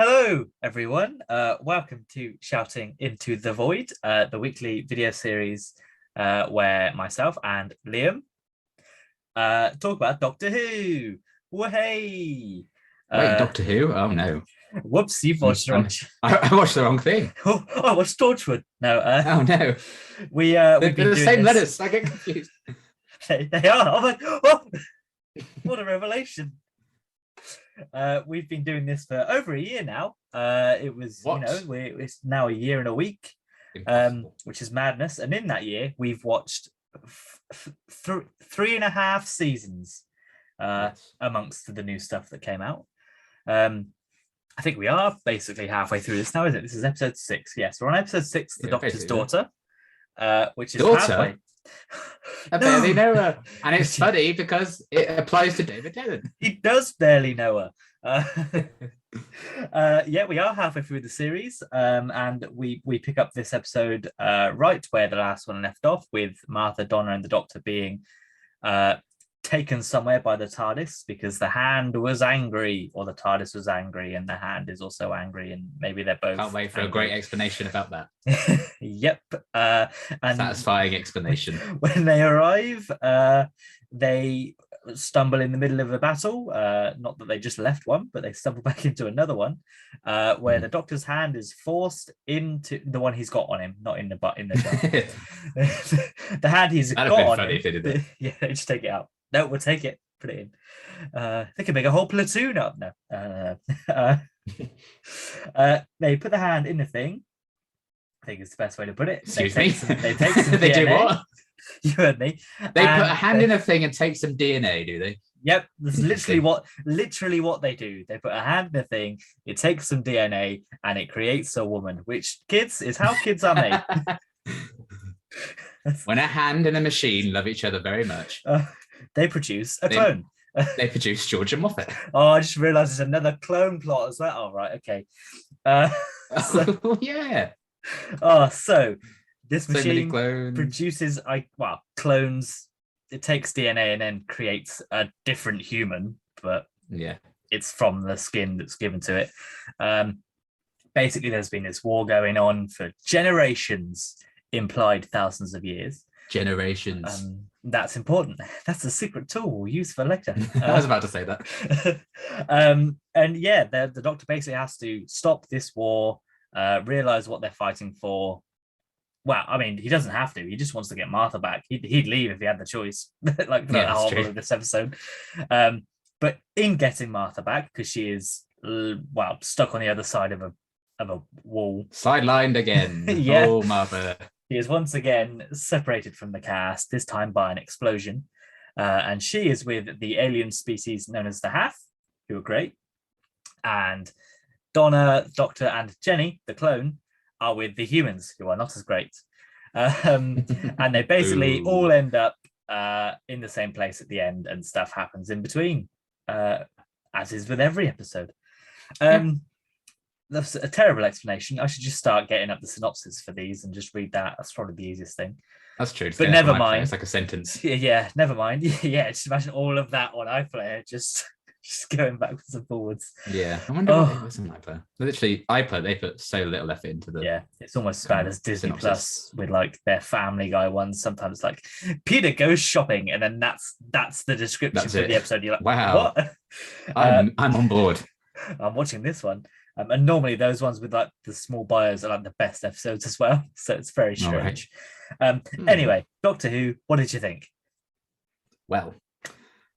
Hello, everyone. Welcome to Shouting Into the Void, the weekly video series where myself and Liam talk about Doctor Who. Whoa-hey! Wait, Doctor Who? Oh no. Whoops, you've watched the wrong. I watched the wrong thing. Oh, I watched Torchwood. No. Oh no. We've They're been the doing same this. letters. I get confused. They are. Oh, oh, what a revelation. We've been doing this for over a year now. It was, What? it's now a year and a week, which is madness. And in that year, we've watched 3.5 seasons Yes. amongst the new stuff that came out. I think we are basically halfway through this now, isn't it? This is episode 6. Yes, we're on episode 6, The Doctor's Daughter, which is halfway. I barely know her. And it's funny because it applies to David Tennant. He does barely know her. Yeah, we are halfway through the series, and we pick up this episode right where the last one left off, with Martha, Donna, and the Doctor being taken somewhere by the TARDIS because the Hand was angry, or the TARDIS was angry, and the Hand is also angry, and maybe they're both. Can't wait for angry. a great explanation about that. Yep. And satisfying explanation. When they arrive, they stumble in the middle of a battle. Not that they just left one, but they stumble back into another one, where the Doctor's hand is forced into the one he's got on him, not in the butt, in the jar. The hand he's That'd got on funny him. if they did that. Yeah, they just take it out. No, we'll take it. Put it in. They can make a whole platoon up. No. They put the hand in the thing. I think it's the best way to put it. Excuse me? They take some They DNA. do what? You heard me. They put a hand in a thing and take some DNA, do they? Yep, that's literally what they do. They put a hand in a thing, it takes some DNA, and it creates a woman, which, kids, is how kids are made. When a hand and a machine love each other very much, they produce a clone. They produce George and Moffat. Oh, I just realized there's another clone plot as well. Oh, right, okay. Yeah. Oh, so this machine clones. produces clones. It takes DNA and then creates a different human, but yeah, it's from the skin that's given to it. Basically, there's been this war going on for generations, implied thousands of years. Generations. That's important. That's a secret tool we'll use for later. I was about to say that. And yeah, the Doctor basically has to stop this war, realize what they're fighting for. Well, I mean, he doesn't have to. He just wants to get Martha back. He'd leave if he had the choice, like the whole of this episode. But in getting Martha back, because she is stuck on the other side of a wall, sidelined again. Yeah. Oh, Martha. He is once again separated from the cast, this time by an explosion, and she is with the alien species known as the Hath, who are great, and Donna, Doctor, and Jenny, the clone, are with the humans, who are not as great. And they basically all end up in the same place at the end, and stuff happens in between, as is with every episode. That's a terrible explanation. I should just start getting up the synopsis for these and just read that. That's probably the easiest thing. That's true. But never mind. It's like a sentence. Yeah, never mind. Yeah, just imagine all of that on iPlayer, just going backwards and forwards. Yeah, I wonder what it was in iPlayer. Literally, iPlayer, they put so little effort into the. Yeah, it's almost as bad as Disney synopsis. Plus with like their Family Guy ones. Sometimes like Peter goes shopping, and then that's the description for the episode. You're like, wow, what? I'm on board. I'm watching this one. And normally those ones with like the small bios are like the best episodes as well. So it's very strange. Right. Anyway, Doctor Who, what did you think? Well,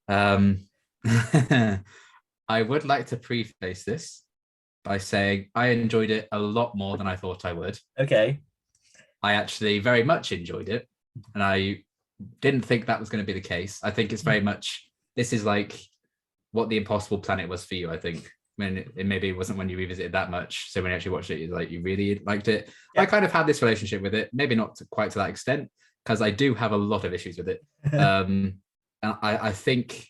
I would like to preface this by saying I enjoyed it a lot more than I thought I would. Okay. I actually very much enjoyed it. And I didn't think that was going to be the case. I think it's very much, this is like what The Impossible Planet was for you, I think. When it maybe wasn't when you revisited that much. So when you actually watched it, you're like, you really liked it. Yeah. I kind of had this relationship with it, maybe not quite to that extent, because I do have a lot of issues with it. And I think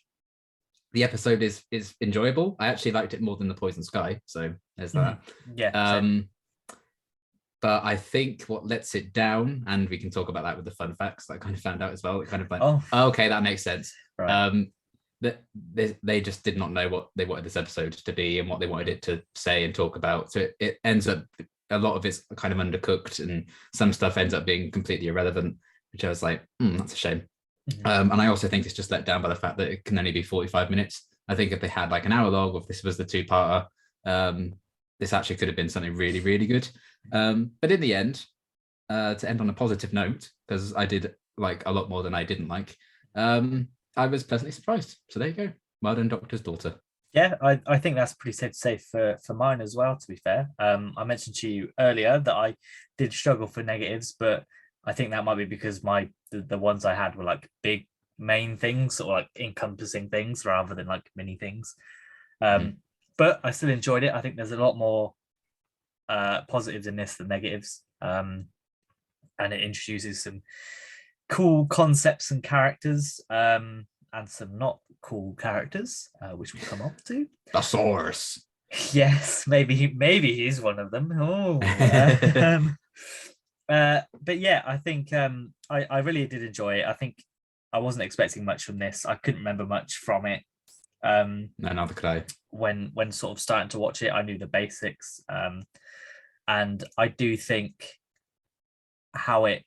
the episode is enjoyable. I actually liked it more than The Poison Sky. So there's that. Yeah. But I think what lets it down, and we can talk about that with the fun facts that I kind of found out as well. It kind of like, okay, that makes sense. Right. they just did not know what they wanted this episode to be and what they wanted it to say and talk about. So it ends up, a lot of it's kind of undercooked, and some stuff ends up being completely irrelevant, which I was like, that's a shame. And I also think it's just let down by the fact that it can only be 45 minutes. I think if they had like an hour long, or if this was the 2-parter, this actually could have been something really, really good. But in the end, to end on a positive note, because I did like a lot more than I didn't like, I was pleasantly surprised. So there you go. Well done, Doctor's Daughter. Yeah, I think that's pretty safe to say for mine as well, to be fair. I mentioned to you earlier that I did struggle for negatives, but I think that might be because the ones I had were like big main things, or like encompassing things rather than like mini things. But I still enjoyed it. I think there's a lot more positives in this than negatives. And it introduces some cool concepts and characters, and some not cool characters, which we'll come up to. The Source. Yes, maybe he's one of them. But yeah, I think I really did enjoy it. I think I wasn't expecting much from this. I couldn't remember much from it. No, neither could I. When sort of starting to watch it, I knew the basics, and I do think how it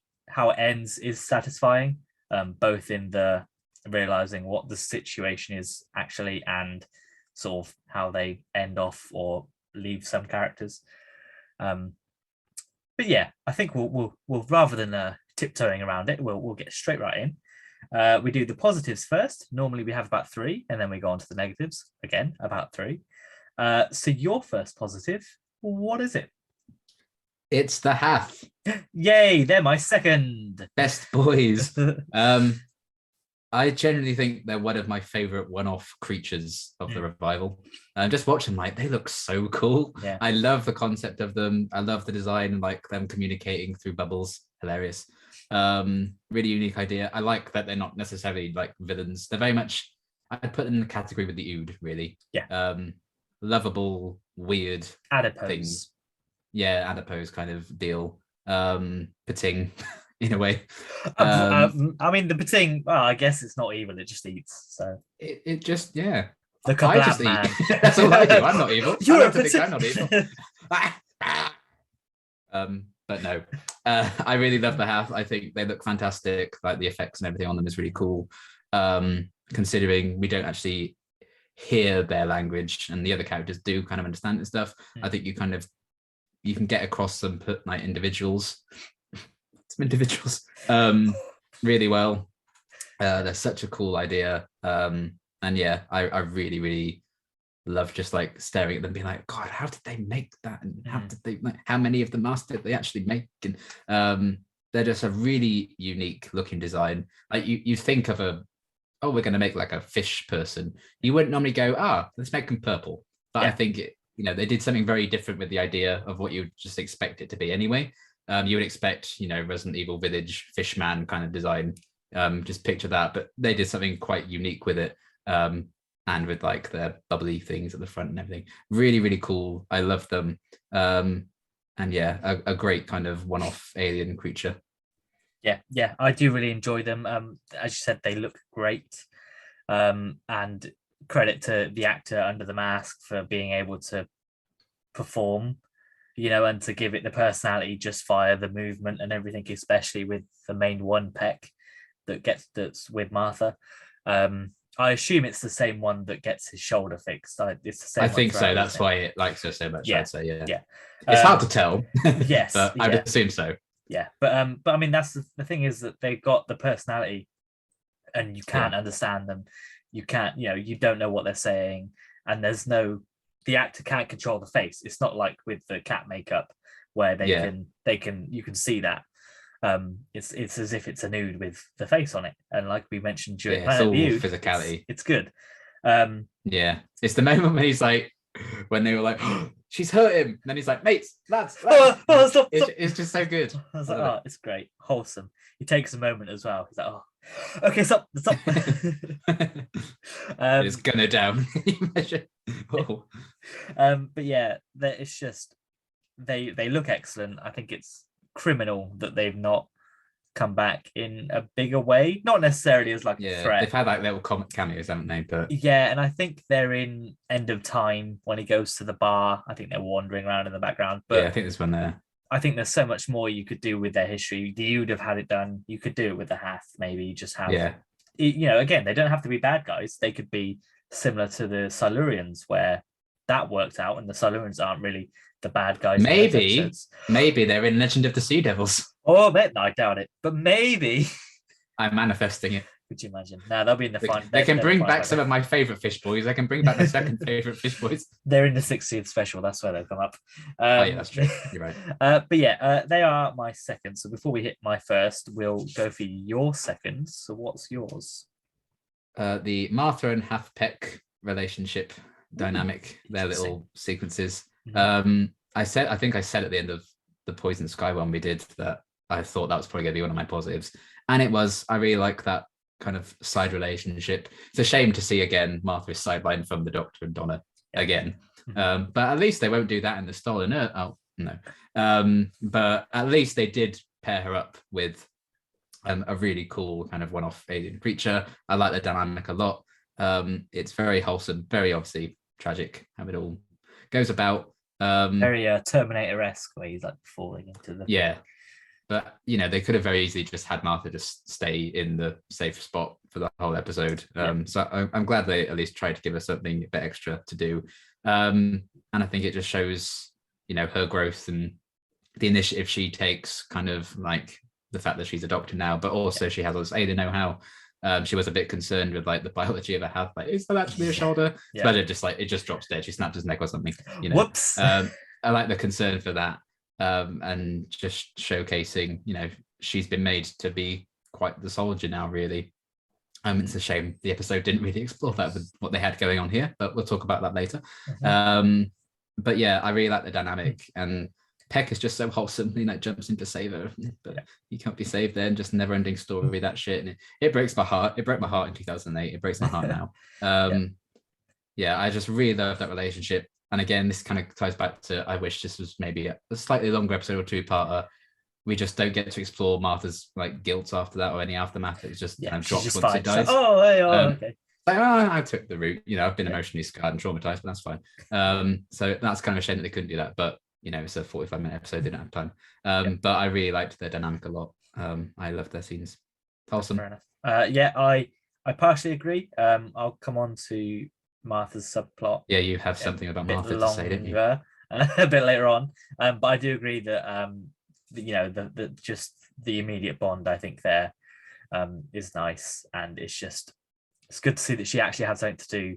ends is satisfying, both in the realizing what the situation is actually, and sort of how they end off or leave some characters. But yeah, I think we'll rather than tiptoeing around it, we'll get straight right in. We do the positives first. Normally we have about 3, and then we go on to the negatives again, about 3. So your first positive, what is it? It's the Hath. Yay, they're my second. Best boys. I generally think they're one of my favorite one-off creatures of the revival. Just watch them, like, they look so cool. Yeah. I love the concept of them. I love the design, like them communicating through bubbles. Hilarious. Really unique idea. I like that they're not necessarily like villains. They're very much, I'd put them in the category with the Ood, really. Yeah. Lovable, weird Adipose. things. Yeah, adipose kind of deal. Pating. In a way. I mean, the Pating, well, I guess it's not evil, it just eats. So it just, yeah. The Kablam man. Eat. That's all I do. I'm not evil. You're I'm not evil. But no, I really love the Hath. I think they look fantastic. Like the effects and everything on them is really cool. Considering we don't actually hear their language, and the other characters do kind of understand and stuff. I think you can get across some like individuals really well. They're such a cool idea. And yeah, I really, really love just like staring at them, being like, God, how did they make that? And how did they, like, how many of the masks did they actually make? And they're just a really unique looking design. Like you think of we're going to make like a fish person. You wouldn't normally go, let's make them purple. But I think they did something very different with the idea of what you would just expect it to be anyway. You would expect, Resident Evil Village Fishman kind of design. Just picture that, but they did something quite unique with it, and with like the bubbly things at the front and everything. Really, really cool. I love them, and yeah, a great kind of one-off alien creature. Yeah, I do really enjoy them. As you said, they look great, and credit to the actor under the mask for being able to perform. And to give it the personality just via the movement and everything, especially with the main one peck that's with Martha. I assume it's the same one that gets his shoulder fixed. It's the same. I think so. That's why it likes her so much. Yeah. I'd say, yeah. It's hard to tell. Yes, but I'd assume so. Yeah, but I mean, that's the thing, is that they got the personality, and you can't understand them. You can't, you don't know what they're saying, and the actor can't control the face. It's not like with the cat makeup where you can see that. It's as if it's a nude with the face on it. And like we mentioned during Planet of the Ood, physicality. It's good. Yeah. It's the moment when he's like, when they were like, oh, she's hurt him. And then he's like, mates, lads. Stop. It's just so good. I was like, it's great. Wholesome. He takes a moment as well. He's like, okay, stop. It's gonna down. But yeah, it's just they look excellent. I think it's criminal that they've not come back in a bigger way, not necessarily as like a threat. They've had like little comic cameos, haven't they? But yeah, and I think they're in End of Time when he goes to the bar. I think they're wandering around in the background. But I think there's one there. I think there's so much more you could do with their history. You'd have had it done. You could do it with the Hath, maybe just have. Again, they don't have to be bad guys. They could be similar to the Silurians, where that worked out, and the Silurians aren't really the bad guys. Maybe they're in Legend of the Sea Devils. Oh, no, I doubt it. But maybe. I'm manifesting it. Could you imagine? No, they'll be in the fun. They can bring back some of my favorite fish boys. They can bring back the second favorite fish boys. They're in the 60th special. That's where they'll come up. That's true. You're right. But they are my second. So before we hit my first, we'll go for your second. So what's yours? The Martha and Hathpeck relationship dynamic, their little sequences. Mm-hmm. I think I said at the end of the Poison Sky one we did that I thought that was probably going to be one of my positives, and it was. I really like that kind of side relationship. It's a shame to see again Martha is sidelined from the Doctor and Donna again, but at least they won't do that in the Stolen Earth. Oh no, but at least they did pair her up with a really cool kind of one-off alien creature. I like the dynamic a lot. It's very wholesome, very obviously tragic how it all goes about. Very Terminator-esque, where he's like falling into the but they could have very easily just had Martha just stay in the safe spot for the whole episode. So I'm glad they at least tried to give us something a bit extra to do, and I think it just shows her growth and the initiative she takes, kind of like the fact that she's a doctor now, but also she has all this alien know-how. She was a bit concerned with like the biology of her health. Like, is that actually a shoulder? But it just drops dead. She snapped his neck or something. Whoops. I like the concern for that, and just showcasing. She's been made to be quite the soldier now. Really, it's a shame the episode didn't really explore that with what they had going on here. But we'll talk about that later. But yeah, I really like the dynamic, and Peck is just so wholesome. He jumps in to save her, but he can't be saved then. Just never-ending story, that shit. And it breaks my heart. It broke my heart in 2008. It breaks my heart now. I just really love that relationship. And again, this kind of ties back to, I wish this was maybe a slightly longer episode or two-parter. We just don't get to explore Martha's guilt after that or any aftermath. It's just kind of drops once it dies. Okay. I took the route. I've been emotionally scarred and traumatized, but that's fine. So that's kind of a shame that they couldn't do that. But it's a 45-minute episode, they don't have time. But I really liked their dynamic a lot. I loved their scenes. Awesome. Fair enough. I partially agree. I'll come on to Martha's subplot. Yeah, you have something about Martha to say, don't you? A bit later on. But I do agree that the just the immediate bond I think there is nice, and it's good to see that she actually had something to do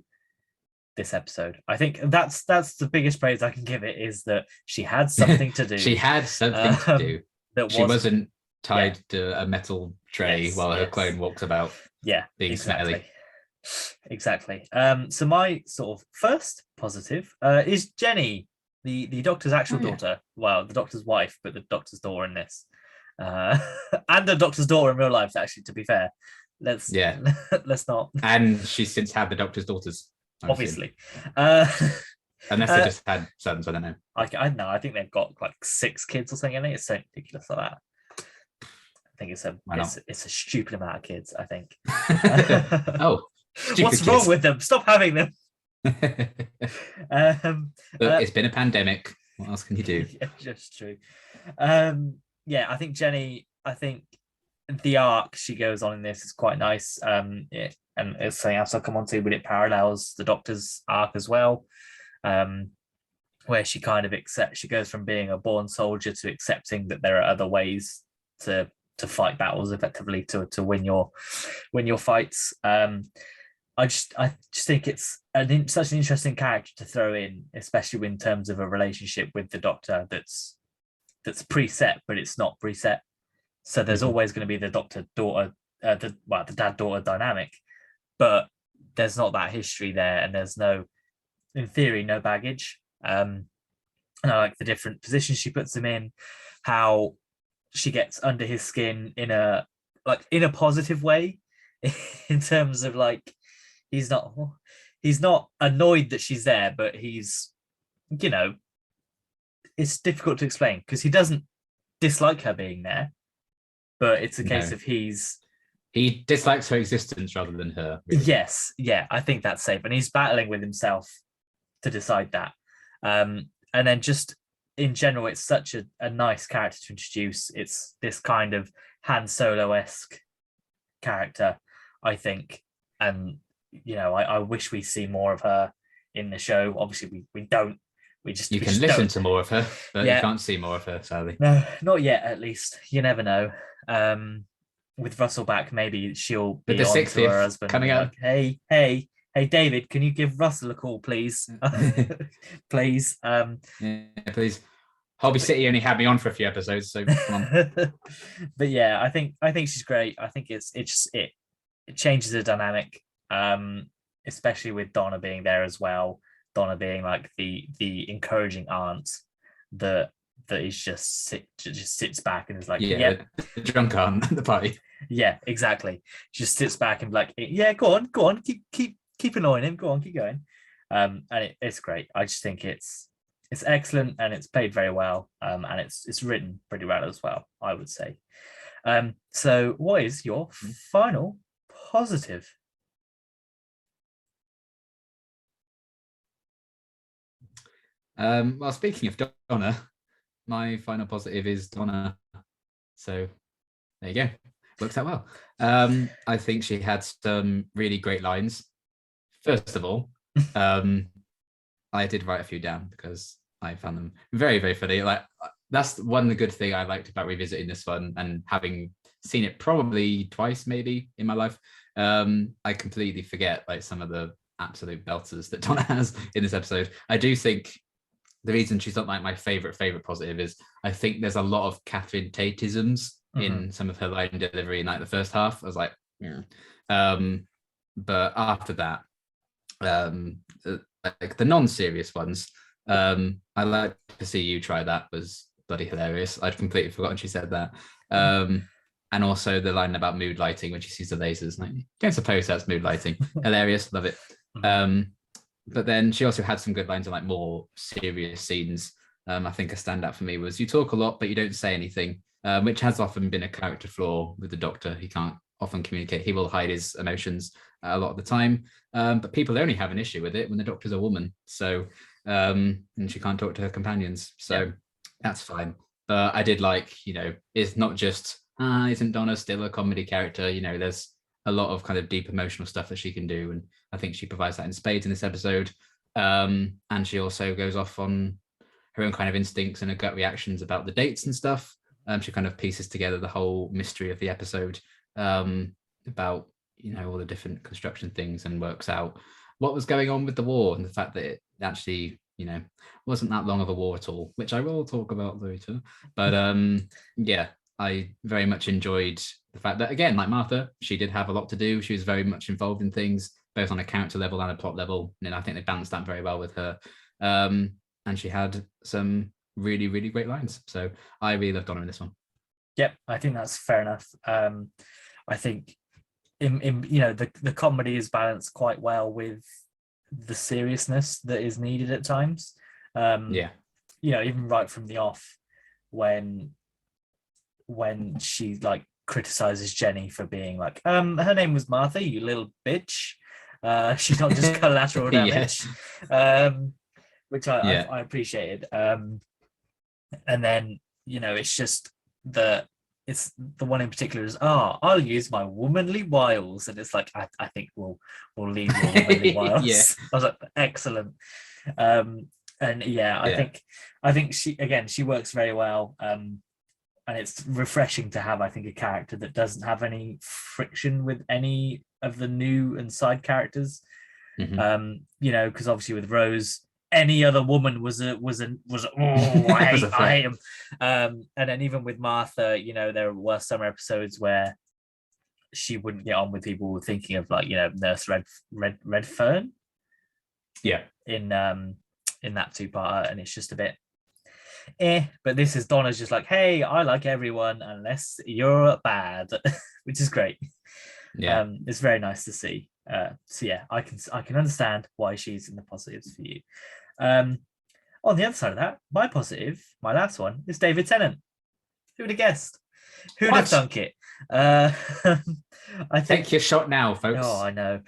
this episode. I think that's the biggest praise I can give it, is that she had something to do. She had something to do. That she wasn't tied to a metal tray while her clone walks about. Yeah, being smelly. Exactly. So my sort of first positive is Jenny, the Doctor's actual daughter. Well, the Doctor's wife, but the Doctor's daughter in this, and the Doctor's daughter in real life. Actually, to be fair, let's not. And she's since had the Doctor's daughters. Obviously, unless they just had sons, I don't know. I know. I think they've got 6 kids or something. I think it's so ridiculous like that. I think it's a stupid amount of kids. I think. What's wrong with them? Stop having them. It's been a pandemic. What else can you do? Yeah, just true. I think Jenny. I think the arc she goes on in this is quite nice. And it's something else I'll come on to, but it parallels the Doctor's arc as well, where she kind of she goes from being a born soldier to accepting that there are other ways to fight battles effectively, to win your fights. I just think it's such an interesting character to throw in, especially in terms of a relationship with the Doctor that's preset, but it's not preset. So there's always going to be the Doctor-daughter, the dad-daughter dynamic, but there's not that history there, and there's in theory, no baggage. And I like the different positions she puts him in, how she gets under his skin in a positive way, in terms of he's not annoyed that she's there, but he's, it's difficult to explain because he doesn't dislike her being there. but it's a case No. of He dislikes her existence rather than her. Really. yes, yeah, I think that's safe, and he's battling with himself to decide that. And then just in general, it's such a nice character to introduce. It's this kind of Han Solo-esque character, I think, and I wish we see more of her in the show. Obviously, we don't. We can just listen don't. to more of her, but you can't see more of her, sadly. No, not yet. At least you never know. With Russell back, maybe she'll be the on to her 60th husband coming and be up. like, hey, David, can you give Russell a call, please? Please. Yeah, please. Hobby City only had me on for a few episodes, so come on. But yeah, I think she's great. I think it changes the dynamic, especially with Donna being there as well. Donna being like the encouraging aunt that is just sits back and is like, the drunk aunt at the party. Yeah, exactly. Just sits back and be like, yeah, go on, keep annoying him. Go on, keep going. And it's great. I just think it's excellent, and it's played very well. And it's written pretty well as well, I would say. So what is your final positive? Well, speaking of Donna, my final positive is Donna. So there you go. Works out well. I think she had some really great lines. First of all, I did write a few down because I found them very, very funny. Like, that's one good thing I liked about revisiting this one and having seen it probably twice maybe in my life. I completely forget like some of the absolute belters that Donna has in this episode. I do think the reason she's not like my favorite positive is I think there's a lot of Catherine Tateisms in some of her line delivery in like the first half. I was like, yeah. But after that, like the non-serious ones, I like to see you try that was bloody hilarious. I'd completely forgotten she said that. And also the line about mood lighting when she sees the lasers. Like, don't suppose that's mood lighting. Hilarious, love it. But then she also had some good lines on like more serious scenes. I think a standout for me was, you talk a lot, but you don't say anything, which has often been a character flaw with the Doctor. He can't often communicate. He will hide his emotions a lot of the time. But people only have an issue with it when the Doctor's a woman. So, and she can't talk to her companions. So that's fine. But I did like, it's not just, isn't Donna still a comedy character? There's a lot of kind of deep emotional stuff that she can do. And I think she provides that in spades in this episode. And she also goes off on her own kind of instincts and her gut reactions about the dates and stuff. She kind of pieces together the whole mystery of the episode about, all the different construction things, and works out what was going on with the war and the fact that it actually, wasn't that long of a war at all, which I will talk about later. But yeah, I very much enjoyed the fact that, again, like Martha, she did have a lot to do. She was very much involved in things, both on a character level and a plot level. And I think they balanced that very well with her. And she had some really, really great lines. So I really loved Donna in this one. Yep, I think that's fair enough. I think in the comedy is balanced quite well with the seriousness that is needed at times. Even right from the off, when she like criticizes Jenny for being like, her name was Martha, you little bitch. She's not just collateral damage. Which I appreciated. And then, it's just it's the one in particular is, I'll use my womanly wiles. And it's like, I think we'll leave your womanly wiles. I was like, excellent. And I think she works very well. And it's refreshing to have, I think, a character that doesn't have any friction with any of the new and side characters. Because obviously with Rose, any other woman was I hate him. And then even with Martha, there were some episodes where she wouldn't get on with people thinking of like, Nurse Redfern. Yeah. In that two-parter, and it's just a bit but this is Donna's just like, hey, I like everyone unless you're bad, which is great. It's very nice to see. So yeah, I can understand why she's in the positives for you. On the other side of that, my positive, my last one, is David Tennant. Who would have guessed? Who'd have What? thunk it? I think. Take your shot now, folks. Oh, I know.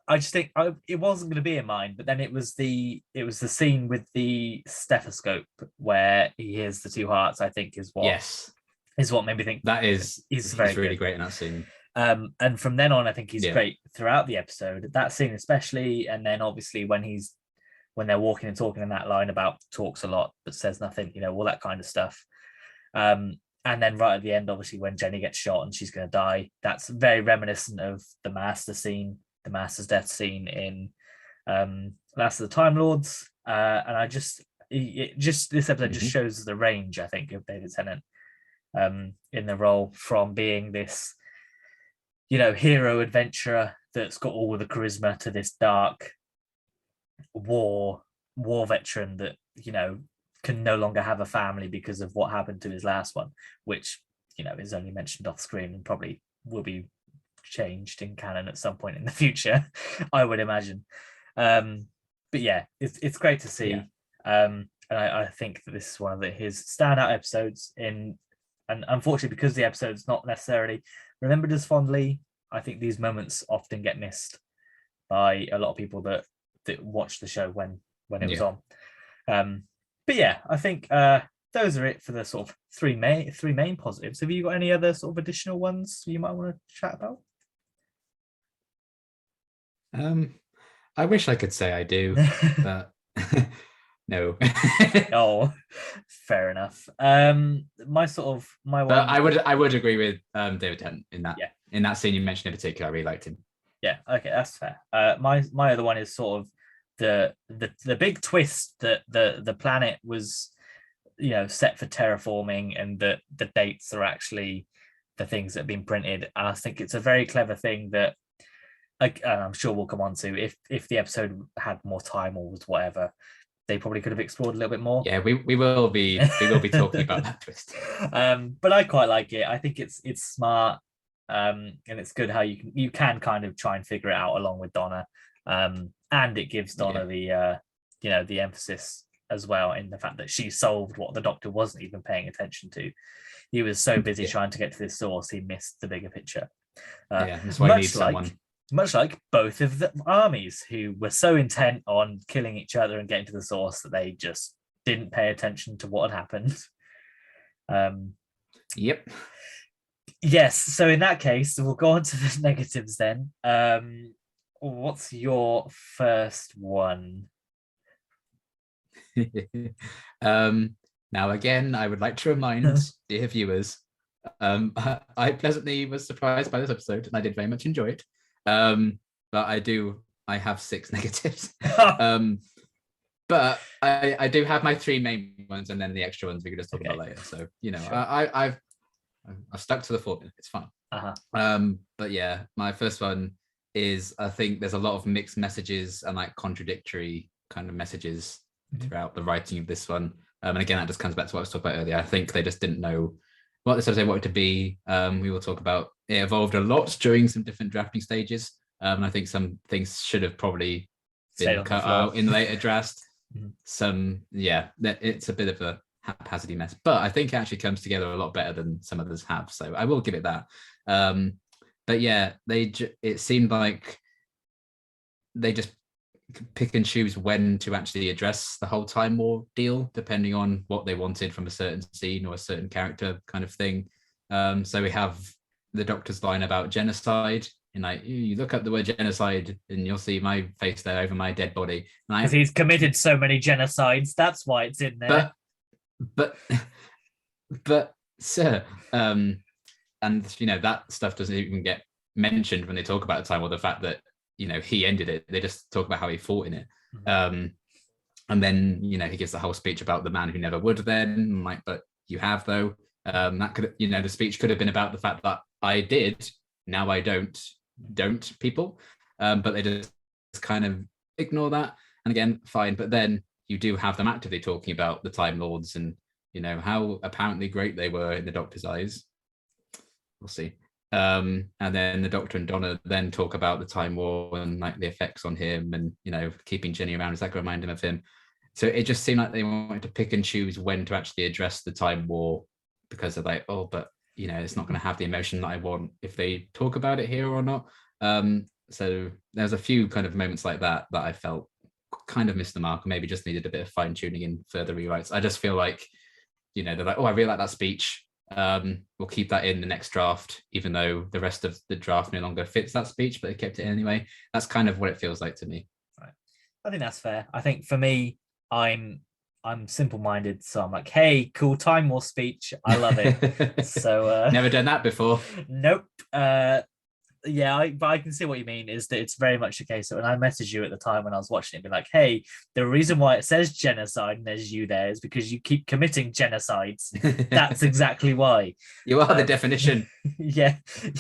I just think it wasn't going to be in mine, but then it was the scene with the stethoscope where he hears the two hearts. I think is what made me think that is he's very really good. great in that scene. And from then on, I think he's Yeah. great throughout the episode. That scene especially, and then obviously when they're walking and talking in that line about talks a lot but says nothing, all that kind of stuff. And then right at the end, obviously when Jenny gets shot and she's going to die, that's very reminiscent of the Master's death scene in Last of the Time Lords. And I just this episode just shows the range, I think, of David Tennant in the role, from being this hero adventurer that's got all the charisma to this dark war veteran that can no longer have a family because of what happened to his last one, which is only mentioned off screen and probably will be changed in canon at some point in the future, I would imagine. But yeah, it's great to see. And I think that this is one of his standout episodes and unfortunately, because the episode's not necessarily remembered as fondly, I think these moments often get missed by a lot of people that watch the show when it was on. But yeah, I think those are it for the sort of three main positives. Have you got any other sort of additional ones you might want to chat about? I wish I could say I do, but no. Oh, fair enough. My one. But I would agree with David Tennant in that. Yeah. In that scene you mentioned in particular, I really liked him. Yeah. Okay, that's fair. My other one is sort of the big twist that the planet was set for terraforming, and that the dates are actually the things that have been printed. And I think it's a very clever thing that, and I'm sure we'll come on to, if the episode had more time or was whatever, they probably could have explored a little bit more. Yeah, we will be talking about that twist. But I quite like it. I think it's smart, and it's good how you can kind of try and figure it out along with Donna, and it gives Donna the emphasis as well, in the fact that she solved what the Doctor wasn't even paying attention to. He was so busy trying to get to this source, he missed the bigger picture. That's why he needs someone. Much like both of the armies, who were so intent on killing each other and getting to the source that they just didn't pay attention to what had happened. Yep. Yes. So in that case, we'll go on to the negatives then. What's your first one? Now, again, I would like to remind dear viewers, I pleasantly was surprised by this episode, and I did very much enjoy it. But I have 6 negatives. But I do have my 3 main ones, and then the extra ones we can just talk about later. So sure. I've stuck to the formula. It's fine. But yeah, my first one is, I think there's a lot of mixed messages and like contradictory kind of messages throughout the writing of this one. And again, that just comes back to what I was talking about earlier. I think they just didn't know what this episode wanted to be. We will talk about it evolved a lot during some different drafting stages. And I think some things should have probably been cut out in later drafts. It's a bit of a haphazardy mess, but I think it actually comes together a lot better than some others have. So I will give it that. But yeah, it seemed like they just pick and choose when to actually address the whole Time War deal, depending on what they wanted from a certain scene or a certain character kind of thing. So we have the Doctor's line about genocide, and like you look up the word genocide and you'll see my face there over my dead body. Because he's committed so many genocides, that's why it's in there. But sir, and that stuff doesn't even get mentioned when they talk about the Time War. The fact that he ended it, they just talk about how he fought in it. And then he gives the whole speech about the man who never would. Then like, but you have though. That could the speech could have been about the fact that I did, now I don't people. But they just kind of ignore that. And again, fine. But then you do have them actively talking about the Time Lords and how apparently great they were in the Doctor's eyes. We'll see. And then the Doctor and Donna then talk about the Time War and like the effects on him, and keeping Jenny around, is that going to remind him of him? So it just seemed like they wanted to pick and choose when to actually address the Time War because they're like, oh, but it's not going to have the emotion that I want if they talk about it here or not. So there's a few kind of moments like that I felt kind of missed the mark, maybe just needed a bit of fine tuning and further rewrites. I just feel like, they're like, oh, I really like that speech. We'll keep that in the next draft, even though the rest of the draft no longer fits that speech, but they kept it anyway. That's kind of what it feels like to me. Right. I think that's fair. I think for me, I'm simple-minded, so I'm like, hey, cool, Time War speech, I love it. So never done that before. Nope. Yeah, but I can see what you mean, is that it's very much the case that when I messaged you at the time when I was watching it, be like, hey, the reason why it says genocide and there's you there is because you keep committing genocides. That's exactly why. You are the definition. Yeah,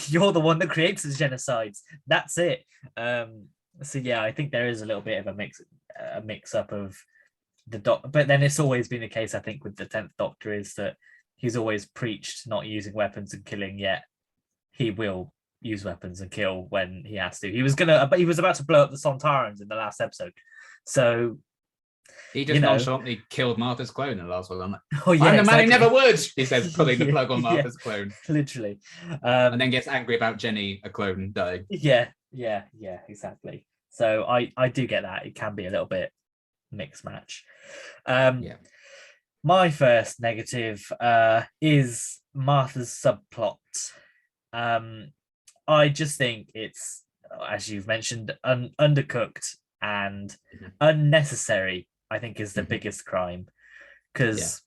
you're the one that creates the genocides. That's it. So yeah, I think there is a little bit of a mix up of the but then it's always been the case, I think, with the 10th Doctor, is that he's always preached not using weapons and killing, yet he will use weapons and kill when he has to. He was about to blow up the Sontarans in the last episode, so he just nonchalantly killed Martha's clone in the last one. I'm like, oh yeah, I'm the man who never would, he says, pulling the plug on Martha's clone, literally, and then gets angry about Jenny, a clone, dying. Yeah, exactly. So I do get that. It can be a little bit mixed match. My first negative is Martha's subplot. I just think it's, as you've mentioned, undercooked and unnecessary, I think, is the biggest crime, because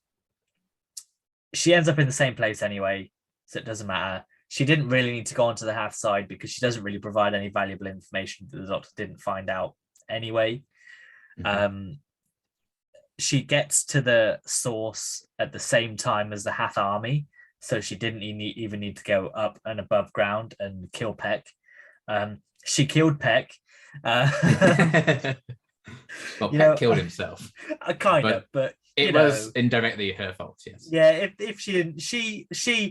she ends up in the same place anyway, so it doesn't matter. She didn't really need to go onto the Hath side because she doesn't really provide any valuable information that the Doctor didn't find out anyway. She gets to the source at the same time as the Hath army, so she didn't even need to go up and above ground and kill Peck. She killed Peck. Well, Peck killed himself. Kind of, but it was indirectly her fault. Yes. Yeah, if she didn't, she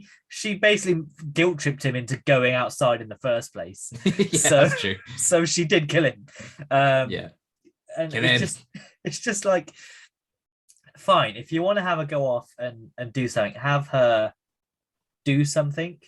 basically guilt tripped him into going outside in the first place. That's true. So she did kill him. And it's just like, fine, if you want to have her go off and do something, have her do something,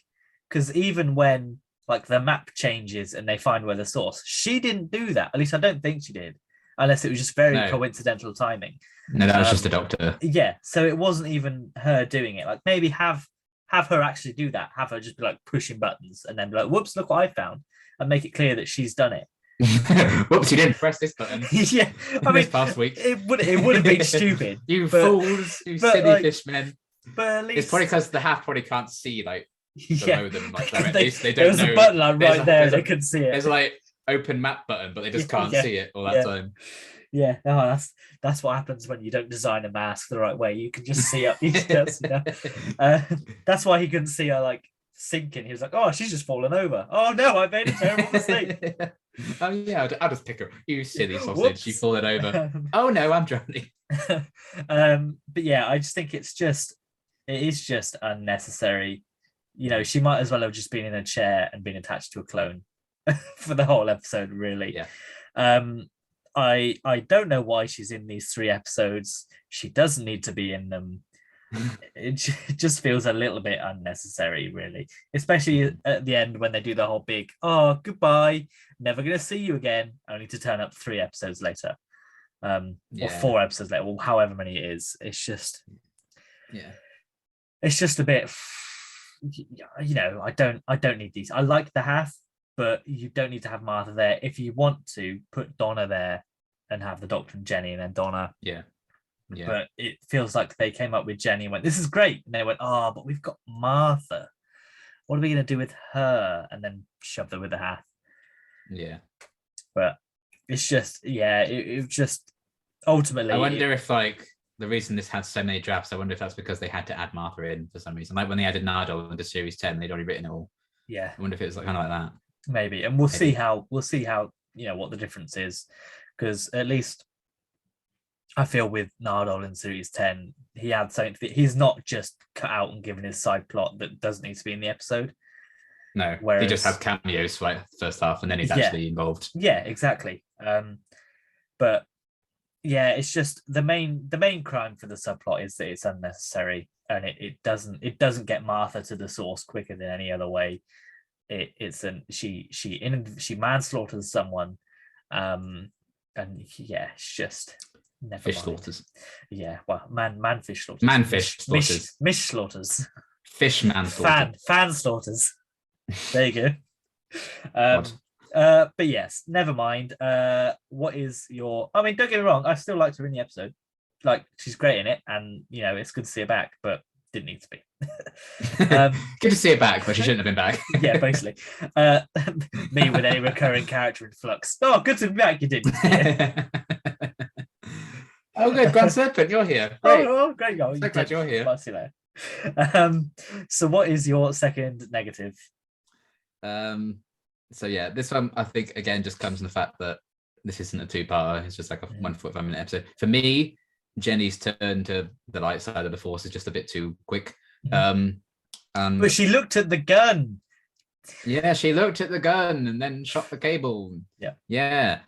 because even when like the map changes and they find where the source, she didn't do that. At least I don't think she did, unless it was just very coincidental timing. No, that was just the Doctor. Yeah, so it wasn't even her doing it. Like, maybe have her actually do that. Have her just be like pushing buttons and then be like, whoops, look what I found, and make it clear that she's done it. Whoops, you didn't press this button. Yeah, I mean, this past week it would have been stupid. Fools, you silly fishmen. But at least it's probably because the Hath probably can't see like below them like directly. They don't there was know. A button like right there. They couldn't see it. There's like open map button, but they just can't see it all that time. Yeah, that's what happens when you don't design a mask the right way. You can just see up. That's why he couldn't see her like sinking. He was like, "Oh, she's just fallen over. Oh no, I made a terrible mistake." Oh yeah, I'll just pick her. You silly sausage, you fallen over. Oh no, I'm drowning. But yeah, I just think it is just unnecessary. She might as well have just been in a chair and been attached to a clone for the whole episode, really. Yeah. I don't know why she's in these 3 episodes. She doesn't need to be in them. It just feels a little bit unnecessary, really, especially at the end when they do the whole big, oh, goodbye, never gonna see you again, only to turn up 3 episodes later, or 4 episodes later, or however many it is. It's just a bit, I don't need these. I like the Hath, but you don't need to have Martha there. If you want to, put Donna there and have the Doctor and Jenny, and then Donna. Yeah. But it feels like they came up with Jenny and went, this is great. And they went, oh, but we've got Martha. What are we going to do with her? And then shoved her with the Hath. Yeah. But it's just, it just ultimately. I wonder if like the reason this had so many drafts, I wonder if that's because they had to add Martha in for some reason. Like when they added Nardole into series 10, they'd already written it all. Yeah. I wonder if it was like kind of like that. Maybe. And we'll see how what the difference is. Because at least I feel with Nardole in series 10, he had something he's not just cut out and given his side plot that doesn't need to be in the episode. No, he just had cameos for like the first half and then he's actually involved. Yeah, exactly. But yeah, it's just the main crime for the subplot is that it's unnecessary, and it doesn't get Martha to the source quicker than any other way. She manslaughters someone, and yeah, it's just never Fish mind. slaughters. Yeah, well, manfish slaughters, Manfish slaughters. mish slaughters, Fish manslaughter. fan slaughters. There you go. God. But yes, never mind. What is your? I mean, don't get me wrong. I still liked her in the episode. Like, she's great in it, and it's good to see her back, but didn't need to be. Good to see her back, but she shouldn't have been back. Yeah, basically. Me with a recurring character in flux. Oh, good to be back. You did. Oh, good. Grand Serpent, you're here. Great. Oh, great. Oh, So glad you're here. I'll see you later. So what is your second negative? So yeah, this one I think again just comes from the fact that this isn't a two-parter. It's just like a 145-minute episode. For me, Jenny's turn to the light side of the Force is just a bit too quick. But she looked at the gun. Yeah, she looked at the gun and then shot the cable. Yeah.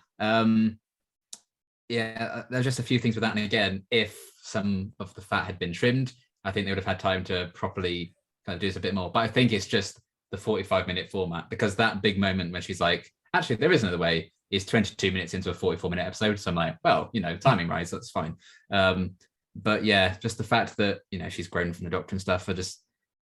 There's just a few things with that. And again, if some of the fat had been trimmed, I think they would have had time to properly kind of do this a bit more. But I think it's just the 45-minute format, because that big moment when she's like, actually, there is another way, is 22 minutes into a 44-minute episode. So I'm like, well, timing rise, that's fine. But yeah, just the fact that, she's grown from the Doctor and stuff,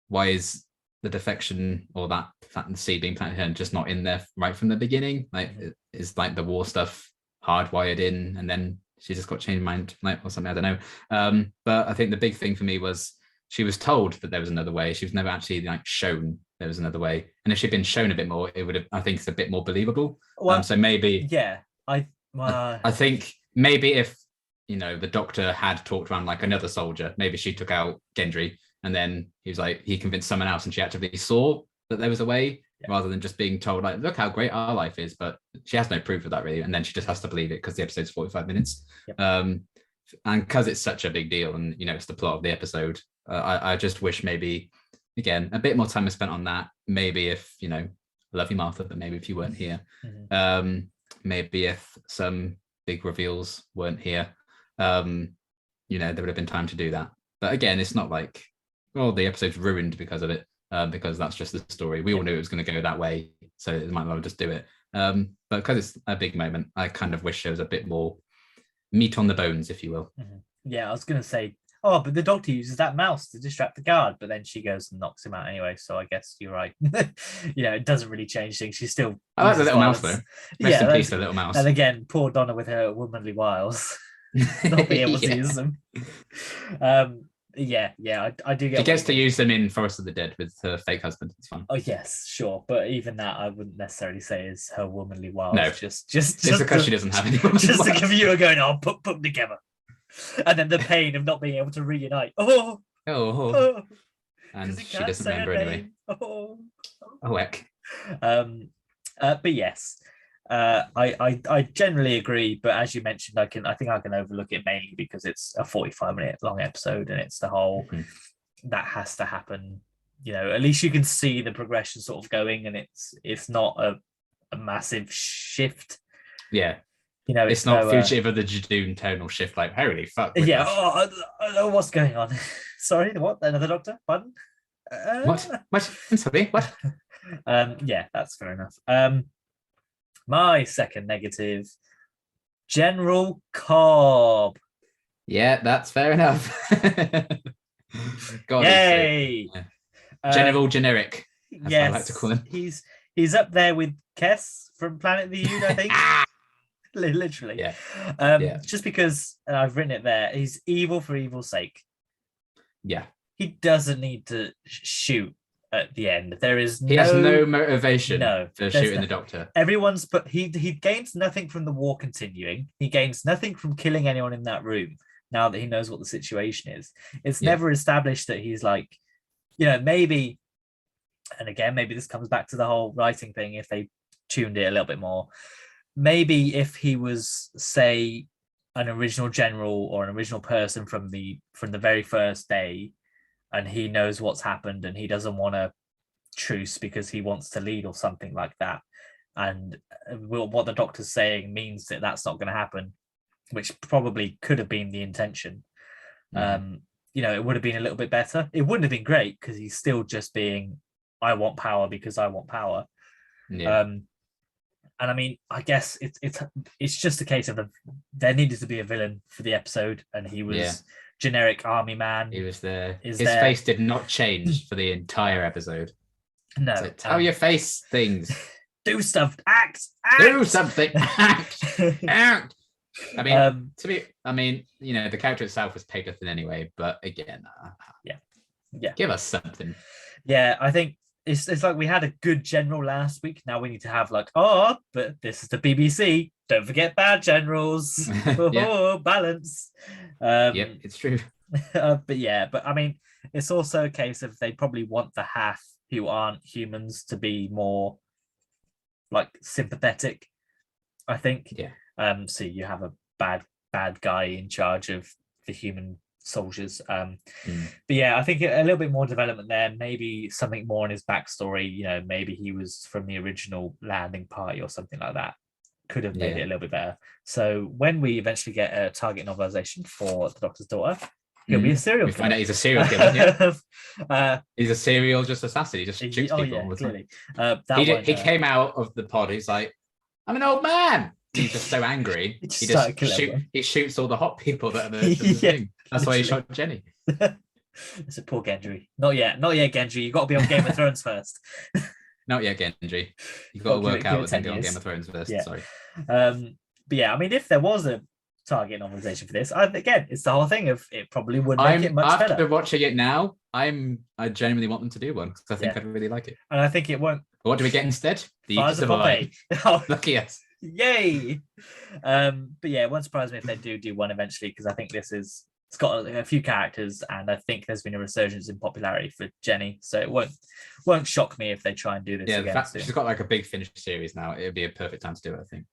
why is the defection or that seed being planted here just not in there right from the beginning? Like, is like the war stuff hardwired in and then she just got changed mind, like, or something, I don't know. But I think the big thing for me was she was told that there was another way. She was never actually like shown there was another way. And if she'd been shown a bit more, it would have, I think it's a bit more believable. Well, so maybe, yeah, I think maybe if, the Doctor had talked around like another soldier, maybe she took out Gendry and then he convinced someone else and she actively saw that there was a way, rather than just being told like, look how great our life is, but she has no proof of that really. And then she just has to believe it because the episode's 45 minutes. And because it's such a big deal and, it's the plot of the episode, I just wish maybe, again, a bit more time was spent on that. Maybe if, I love you, Martha, but maybe if you weren't here, maybe if some big reveals weren't here, there would have been time to do that. But again, it's not like, the episode's ruined because of it, because that's just the story. We all knew it was going to go that way, so it might as well just do it. But because it's a big moment, I kind of wish there was a bit more meat on the bones, if you will. Yeah, I was going to say, but the Doctor uses that mouse to distract the guard, but then she goes and knocks him out anyway. So I guess you're right. It doesn't really change things. She's still. I like the little mouse though. Rest in peace, the little mouse. And again, poor Donna with her womanly wiles, not being able to use them. I do get. She gets to use them in Forest of the Dead with her fake husband. It's fun. Oh yes, sure, but even that I wouldn't necessarily say is her womanly wiles. No, just because she doesn't have any. Just to give you a going, put them together, and then the pain of not being able to reunite. And she doesn't remember anyway. Heck. But yes. I generally agree, but as you mentioned, I think I can overlook it mainly because it's a 45-minute long episode and it's the whole that has to happen. At least you can see the progression sort of going, and it's not a massive shift. Yeah, it's not fugitive of the Jadoon tonal shift. Like, holy fuck! Yeah. What's going on? Sorry, what? Another Doctor? Pardon? What? I'm sorry. What? Yeah, that's fair enough. My second negative, General Cobb. Yeah, that's fair enough. God, yay! General Generic. Yes, I like to call him. He's up there with Kess from Planet of the Ood, I think. Literally. Yeah. Just because, and I've written it there, he's evil for evil's sake. Yeah. He doesn't need to shoot at the end. He has no motivation for shooting the Doctor. But he gains nothing from the war continuing. He gains nothing from killing anyone in that room now that he knows what the situation is. It's never established that he's like, maybe, and again, maybe this comes back to the whole writing thing, if they tuned it a little bit more. Maybe if he was, say, an original general or an original person from the very first day, and he knows what's happened and he doesn't want a truce because he wants to lead or something like that. And what the Doctor's saying means that that's not going to happen. which probably could have been the intention. It would have been a little bit better. It wouldn't have been great because he's still just being, I want power because I want power. And I mean, I guess it's just a case of there needed to be a villain for the episode, and he was generic army man. He was there. His face did not change for the entire episode. No, like, tell your face things. Do stuff. Act. Do something. Act. I mean, the character itself was paper thin anyway. But again, give us something. Yeah, I think it's like we had a good general last week. Now we need to have but this is the BBC. Don't forget bad generals. Balance. It's true. But I mean, it's also a case of they probably want the half who aren't humans to be more sympathetic, I think. So you have a bad guy in charge of the human soldiers. But I think a little bit more development there, maybe something more in his backstory. Maybe he was from the original landing party or something like that. Could have made it a little bit better. So when we eventually get a target novelization for the Doctor's daughter, he'll be a serial killer. We find out he's a serial killer. He's a serial assassin. He just shoots people all the time. He came out of the pod. He's like, I'm an old man. He's just so angry. He shoots all the hot people that are the thing. That's why he shot Jenny. It's a poor Gendry. Not yet, Gendry. You've got to be on Game of Thrones first. Not yet, Gendry. You've got to work out and go on Game of Thrones first. Sorry. But I mean, if there was a target novelization for this, again, it's the whole thing of it probably would make it much better. After watching it now, I genuinely want them to do one because I think I'd really like it. And I think it won't. But what do we get instead? The Fires of Pompeii. Lucky us. Yay! But it won't surprise me if they do one eventually, because I think it's got a few characters, and I think there's been a resurgence in popularity for Jenny, so it won't shock me if they try and do this again soon. She's got a big finished series now. It would be a perfect time to do it, I think.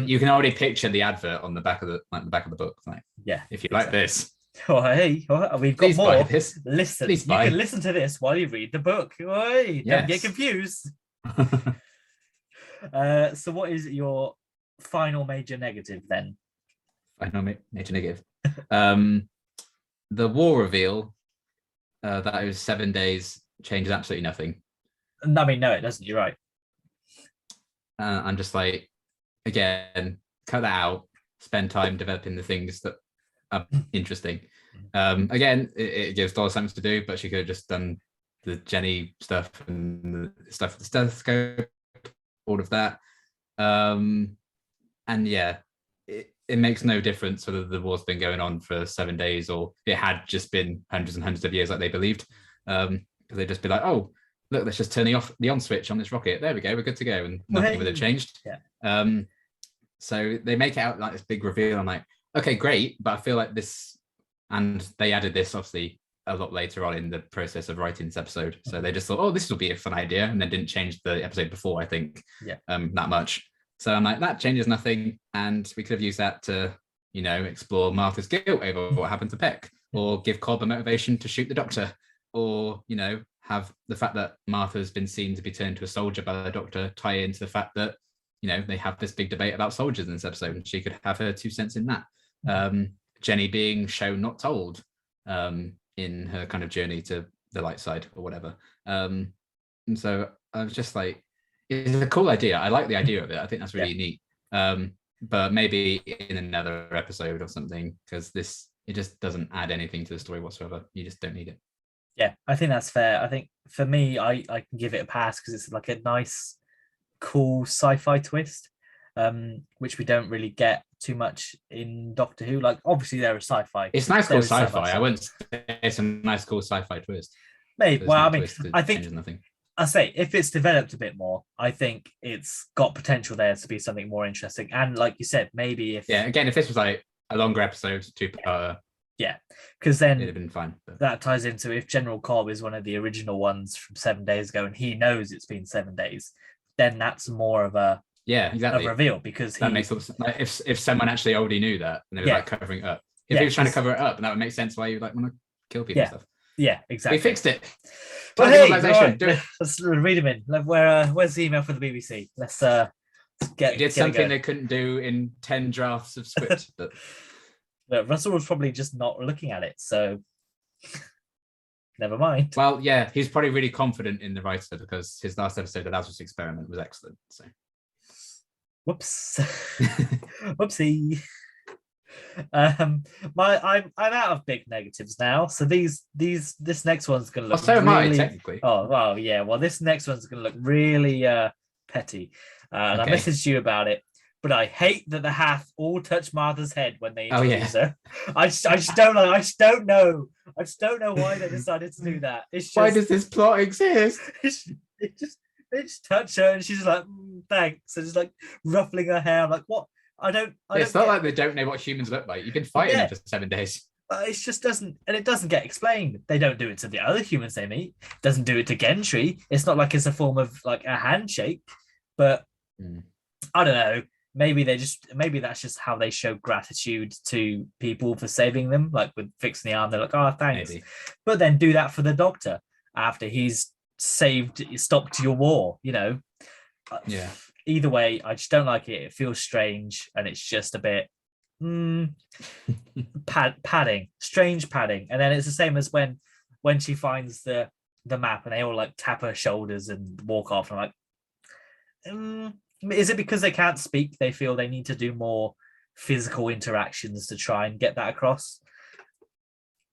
You can already picture the advert on the back of the book. If you like this. Oh, hey, we've got more. This. Listen, you can listen to this while you read the book. Don't get confused. So what is your final major negative then? Final major negative. The war reveal that it was 7 days changes absolutely nothing. I mean, no, it doesn't. You're right. I'm just like, again, cut that out. Spend time developing the things that are interesting. Again, it gives Dollar something to do, but she could have just done the Jenny stuff and the stuff with the stethoscope, all of that. It makes no difference whether the war's been going on for 7 days or it had just been hundreds and hundreds of years like they believed. Because they'd just be like, oh, look, let's just turn the on switch on this rocket. There we go, we're good to go. And nothing would have changed. So they make it out like this big reveal. I'm like, okay, great. But I feel like this, and they added this obviously a lot later on in the process of writing this episode. So they just thought, oh, this will be a fun idea. And then didn't change the episode before, I think, that much. So I'm like, that changes nothing. And we could have used that to, explore Martha's guilt over what happened to Peck, or give Cobb a motivation to shoot the Doctor, or, have the fact that Martha's been seen to be turned to a soldier by the Doctor tie into the fact that, they have this big debate about soldiers in this episode, and she could have her 2 cents in that. Jenny being shown, not told, in her kind of journey to the light side or whatever. And so I was just like, it's a cool idea. I like the idea of it. I think that's really neat. But maybe in another episode or something, because it just doesn't add anything to the story whatsoever. You just don't need it. Yeah, I think that's fair. I think for me, I can give it a pass because it's like a nice, cool sci-fi twist, which we don't really get too much in Doctor Who. Like, obviously, there is sci-fi. It's nice, cool sci-fi. I wouldn't say it's a nice, cool sci-fi twist. Maybe. Well, I mean, I think nothing. I say if it's developed a bit more, I think it's got potential there to be something more interesting. And like you said, maybe if this was like a longer episode, 2-parter. Because then it'd have been fine. But that ties into if General Cobb is one of the original ones from 7 days ago, and he knows it's been 7 days, then that's more of a reveal, because that makes sense. Like if someone actually already knew that and they were like covering it up. If he was trying to cover it up, and that would make sense why you like want to kill people and stuff. Yeah, exactly. We fixed it. Well, hey, right. Let's read him in. Where's the email for the BBC? Let's He did something they couldn't do in 10 drafts of script. But Russell was probably just not looking at it, so never mind. Well, yeah, he's probably really confident in the writer because his last episode of Lazarus Experiment was excellent. So, whoops, whoopsie. I'm out of big negatives now. So this next one's gonna look. So am I, technically. Oh well, yeah. Well, this next one's gonna look really petty. And I messaged you about it. But I hate that the Hath all touch Martha's head when they introduce her. I just don't know. I just don't know why they decided to do that. It's just, why does this plot exist? They just touch her and she's like, thanks. And just like ruffling her hair. I'm like, what? It's not like they don't know what humans look like. You've been fighting them for 7 days. It just doesn't, and it doesn't get explained. They don't do it to the other humans they meet. It doesn't do it to Gentry. It's not like it's a form of like a handshake. But I don't know. Maybe that's just how they show gratitude to people for saving them, like with fixing the arm. They're like, oh, thanks. Maybe. But then do that for the Doctor after he's stopped your war, you know? Yeah. Either way, I just don't like it. It feels strange, and it's just a bit padding, strange padding. And then it's the same as when she finds the map and they all like tap her shoulders and walk off. And I'm like, is it because they can't speak? They feel they need to do more physical interactions to try and get that across.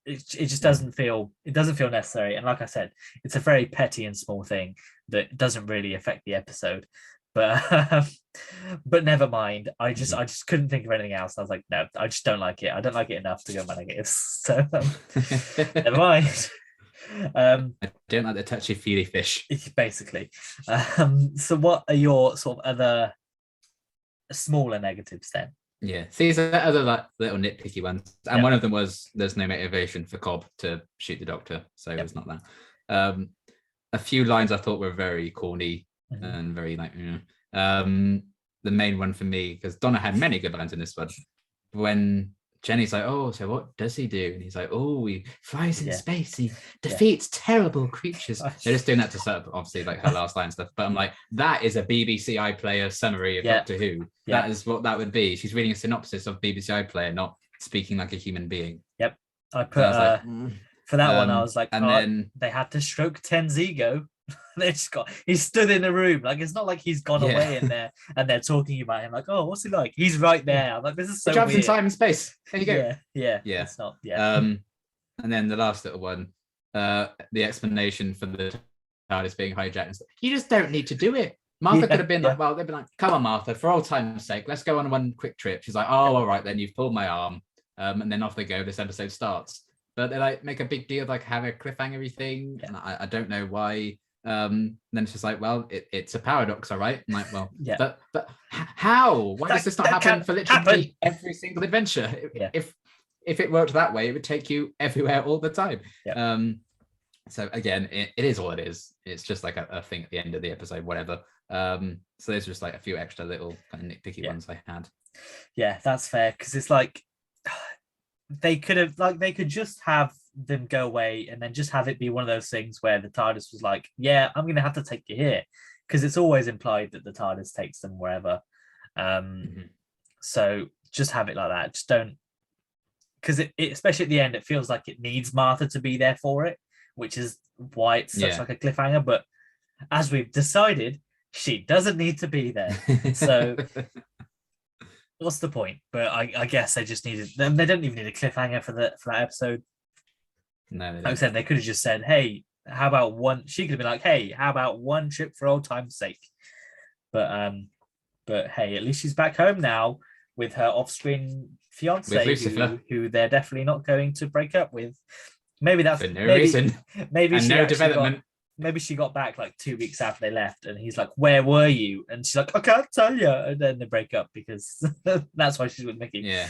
It just doesn't feel necessary. And like I said, it's a very petty and small thing that doesn't really affect the episode. But never mind. I just couldn't think of anything else. I was like, no, I just don't like it. I don't like it enough to go my negatives. So never mind. I don't like the touchy-feely fish. Basically. So what are your sort of other smaller negatives then? Yeah, so these are other like little nitpicky ones, and one of them was there's no motivation for Cobb to shoot the Doctor, so it's not that. A few lines I thought were very corny and very like, the main one for me, because Donna had many good lines in this one, when Jenny's like, oh, so what does he do? And he's like, oh, he flies in space. He defeats terrible creatures. They're just doing that to set up, obviously, like her last line stuff. But I'm like, that is a BBC iPlayer summary of Doctor Who. That is what that would be. She's reading a synopsis of BBC iPlayer, not speaking like a human being. Yep. I put for that one, I was like, and then they had to stroke Ten's ego. He's stood in the room, like it's not like he's gone away in there and they're talking about him like, oh, what's he like? He's right there. I'm like, this is so weird. In time and space. There you go. Yeah. It's not. And then the last little one, the explanation for the TARDIS being hijacked and stuff. You just don't need to do it. Martha could have been like, well, they'd be like, come on, Martha, for old time's sake, let's go on one quick trip. She's like, oh, all right, then you've pulled my arm, and then off they go. This episode starts. But they like make a big deal, like have a cliffhanger thing, and I don't know why. Then it's just like, well, it's a paradox, all right. I'm like, well, but how? Why does this not happen for literally every single adventure? If it worked that way, it would take you everywhere all the time. So again, it is all it is. It's just like a thing at the end of the episode, whatever. So there's just like a few extra little kind of nitpicky ones I had. Yeah, that's fair, because it's like they could just have them go away and then just have it be one of those things where the TARDIS was like, yeah, I'm gonna have to take you here, because it's always implied that the TARDIS takes them wherever. So just have it like that. Just don't, because it especially at the end, it feels like it needs Martha to be there for it, which is why it's such like a cliffhanger. But as we've decided, she doesn't need to be there. So what's the point? But I guess they just needed them. They don't even need a cliffhanger for that episode. No, like I said, they could have just said, hey, how about one? She could have been like, hey, how about one trip for old time's sake? But hey, at least she's back home now with her off-screen fiance, who they're definitely not going to break up with. Maybe that's for no reason. Maybe and she no development. Maybe she got back like 2 weeks after they left, and he's like, "Where were you?" And she's like, "I can't tell you." And then they break up because that's why she's with Mickey. Yeah,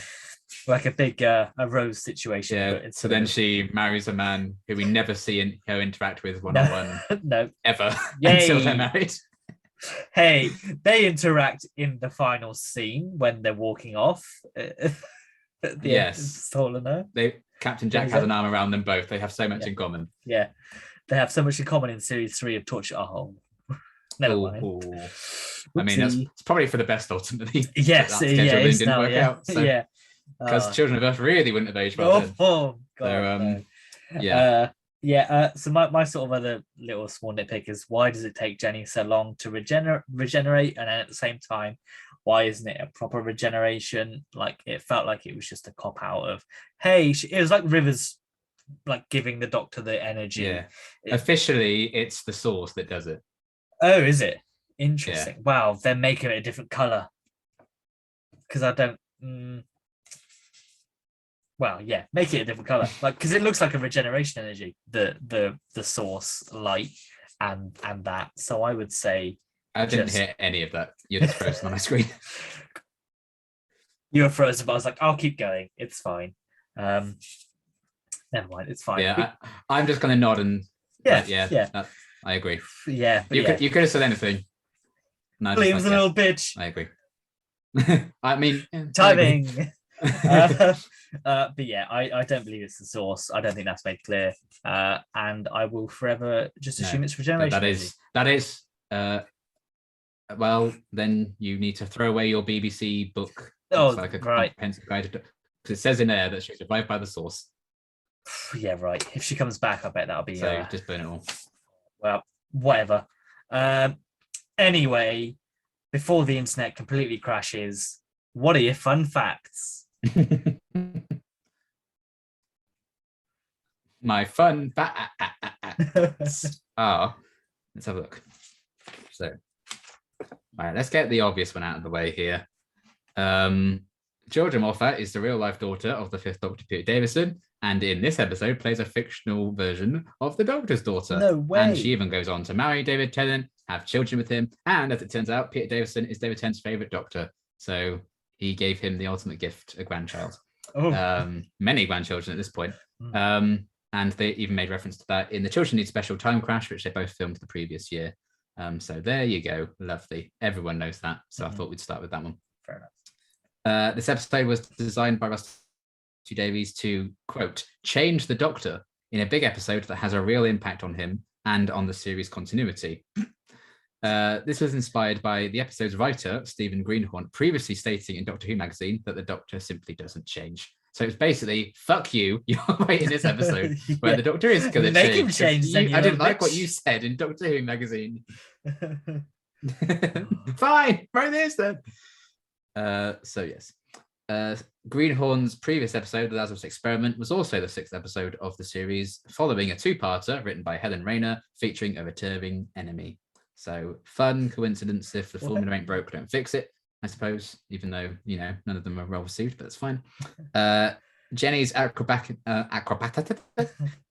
like a big a Rose situation. Yeah. So then she marries a man who we never see her interact with one-on-one. No, ever until they're married. Hey, they interact in the final scene when they're walking off. At the end of Stolen Earth. Captain Jack has an arm around them both. They have so much in common. Yeah, they have so much in common in series 3 of Torture. Never Oh, mind. oh. I mean, Whoopsie. it's probably for the best ultimately. Yes, that yeah, it scheduling is didn't now, work yeah. out. So, Yeah. because Children of Earth really wouldn't have aged well then. Oh God, So, no. yeah. So my sort of other little small nitpick is, why does it take Jenny so long to regenerate, and then at the same time, why isn't it a proper regeneration? Like, it felt like it was just a cop out of, hey, it was like Rivers like giving the Doctor the energy. Yeah. Officially, it's the Source that does it. Oh, is it? Yeah. Interesting. Wow, then make it a different color, because I don't. Well, yeah, make it a different color, like, because it looks like a regeneration energy, the Source light and that. So I would say I didn't hear any of that. You're just frozen on my screen. You were frozen, but I was like, I'll keep going. It's fine. Never mind, it's fine. Yeah, I'm just gonna nod and yeah. I agree. Yeah, you could have said anything. No, Liam's a little bitch. I agree. I mean, timing. But yeah, I don't believe it's the Source. I don't think that's made clear. And I will forever just assume it's regeneration. That is. Well, then you need to throw away your BBC book. Oh, like a right. comprehensive guide, because it says in there that she's survived by the Source. Yeah, right. If she comes back, I bet that'll be. So just burn it all. Well, whatever. Anyway, before the internet completely crashes, what are your fun facts? My fun facts are, let's have a look. So, all right, let's get the obvious one out of the way here. Georgia Moffat is the real-life daughter of the fifth Doctor, Peter Davison, and in this episode plays a fictional version of the Doctor's daughter. No way. And she even goes on to marry David Tennant, have children with him, and as it turns out, Peter Davison is David Tennant's favorite Doctor. So he gave him the ultimate gift, a grandchild. Many grandchildren at this point. And they even made reference to that in the Children Need Special Time Crash, which they both filmed the previous year. So there you go. Lovely. Everyone knows that. So I thought we'd start with that one. Fair enough. This episode was designed by Rusty Davies to, quote, change the Doctor in a big episode that has a real impact on him and on the series continuity. This was inspired by the episode's writer, Stephen Greenhorn, previously stating in Doctor Who magazine that the Doctor simply doesn't change. So it's basically, fuck you, you're writing this episode where the Doctor is going to change. Make him change. I didn't like what you said in Doctor Who magazine. Fine, write this then. So yes. Greenhorn's previous episode, The Lazarus Experiment, was also the sixth episode of the series, following a two-parter written by Helen Rayner, featuring a returning enemy. So fun coincidence. If the formula ain't broke, don't fix it, I suppose, even though, you know, none of them are well received, but it's fine. Jenny's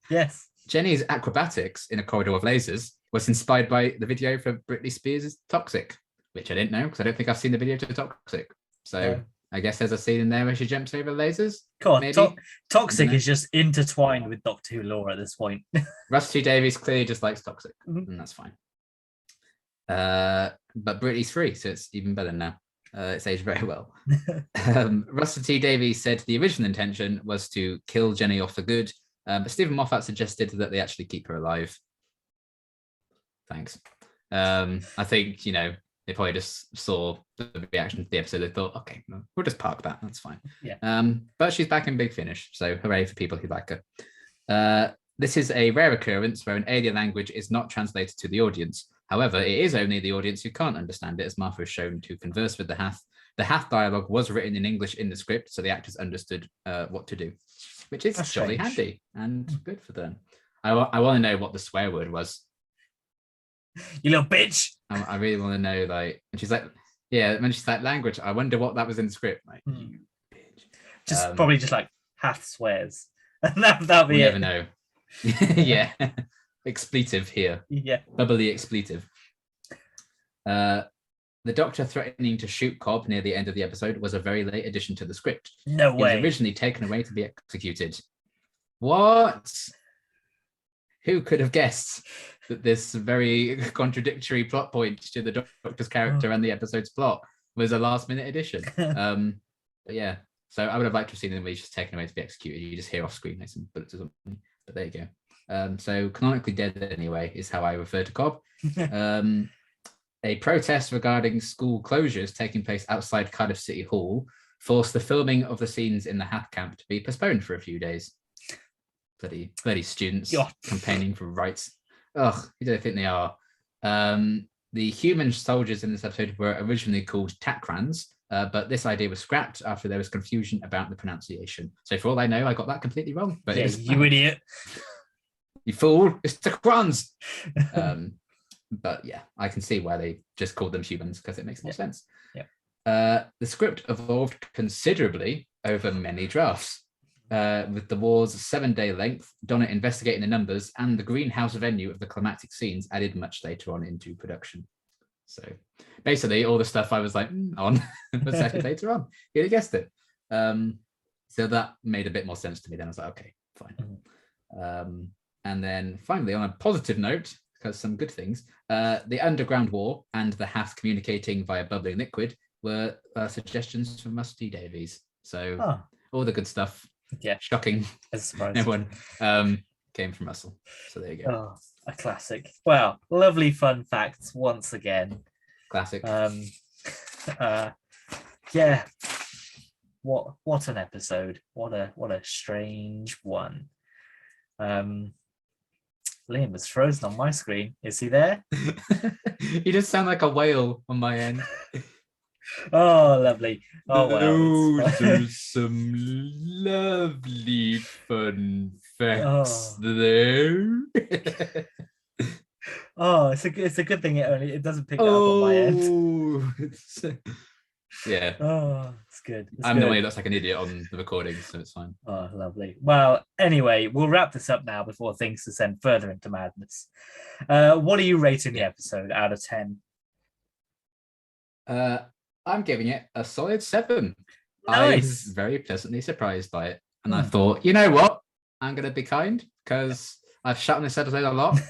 Yes. Jenny's acrobatics in a corridor of lasers was inspired by the video for Britney Spears' Toxic, which I didn't know because I don't think I've seen the video to Toxic. So I guess there's a scene in there where she jumps over lasers. God, Toxic is just intertwined with Doctor Who lore at this point. Rusty Davies clearly just likes Toxic, and that's fine. But Britney's free, so it's even better now. It's aged very well. Russell T Davies said the original intention was to kill Jenny off for good, but Stephen Moffat suggested that they actually keep her alive. Thanks. I think, you know, they probably just saw the reaction to the episode. They thought, okay, we'll just park that. That's fine. Yeah. But she's back in Big Finish, so hooray for people who like her. This is a rare occurrence where an alien language is not translated to the audience. However, it is only the audience who can't understand it, as Martha is shown to converse with the Hath. The Hath dialogue was written in English in the script, so the actors understood what to do, which is jolly handy and good for them. I want to know what the swear word was. You little bitch. I really want to know, like, and she's like, yeah, when she's like, language, I wonder what that was in the script. Like, you bitch. Just probably just like Hath swears. And that'll be it. Never know. Yeah. Expletive here. Yeah. Bubbly expletive. The Doctor threatening to shoot Cobb near the end of the episode was a very late addition to the script. No way. It was originally taken away to be executed. What? Who could have guessed that this very contradictory plot point to the Doctor's character and the episode's plot was a last-minute addition? But yeah, so I would have liked to have seen them where he's just taken away to be executed. You just hear off screen like some bullets or something. But there you go. So canonically dead anyway is how I refer to Cobb. A protest regarding school closures taking place outside Cardiff City Hall forced the filming of the scenes in the Hath camp to be postponed for a few days. Bloody students God. campaigning for rights. Ugh, who do they think they are? The human soldiers in this episode were originally called Takrans, but this idea was scrapped after there was confusion about the pronunciation. So for all I know, I got that completely wrong. But yeah, you idiot. You fool, it's Takrans. But yeah, I can see why they just called them humans because it makes more sense. Yeah. The script evolved considerably over many drafts. With the war's 7-day length, Donna investigating the numbers and the greenhouse venue of the climactic scenes added much later on into production. So basically all the stuff I was like on was added later on. You guessed it. So that made a bit more sense to me then. I was like, okay, fine. Mm-hmm. And then finally, on a positive note, because some good things, the underground war and the Hath communicating via bubbling liquid were suggestions from Musty Davies. So all the good stuff. Yeah, shocking. Everyone came from Russell. So there you go. Oh, a classic. Well, lovely fun facts once again. Classic. Yeah. What an episode. What a strange one. Liam is frozen on my screen. Is he there? You just sound like a whale on my end. Oh, lovely. Oh, well. Those are some lovely fun facts there. Oh, it's a good thing it doesn't pick that up on my end. Yeah. Oh, it's good. I'm the one who looks like an idiot on the recording, so it's fine. Oh, lovely. Well, anyway, we'll wrap this up now before things descend further into madness. What are you rating the episode out of 10? I'm giving it a solid 7. Nice. I was very pleasantly surprised by it. And I thought, you know what? I'm going to be kind because I've shut on this episode a lot,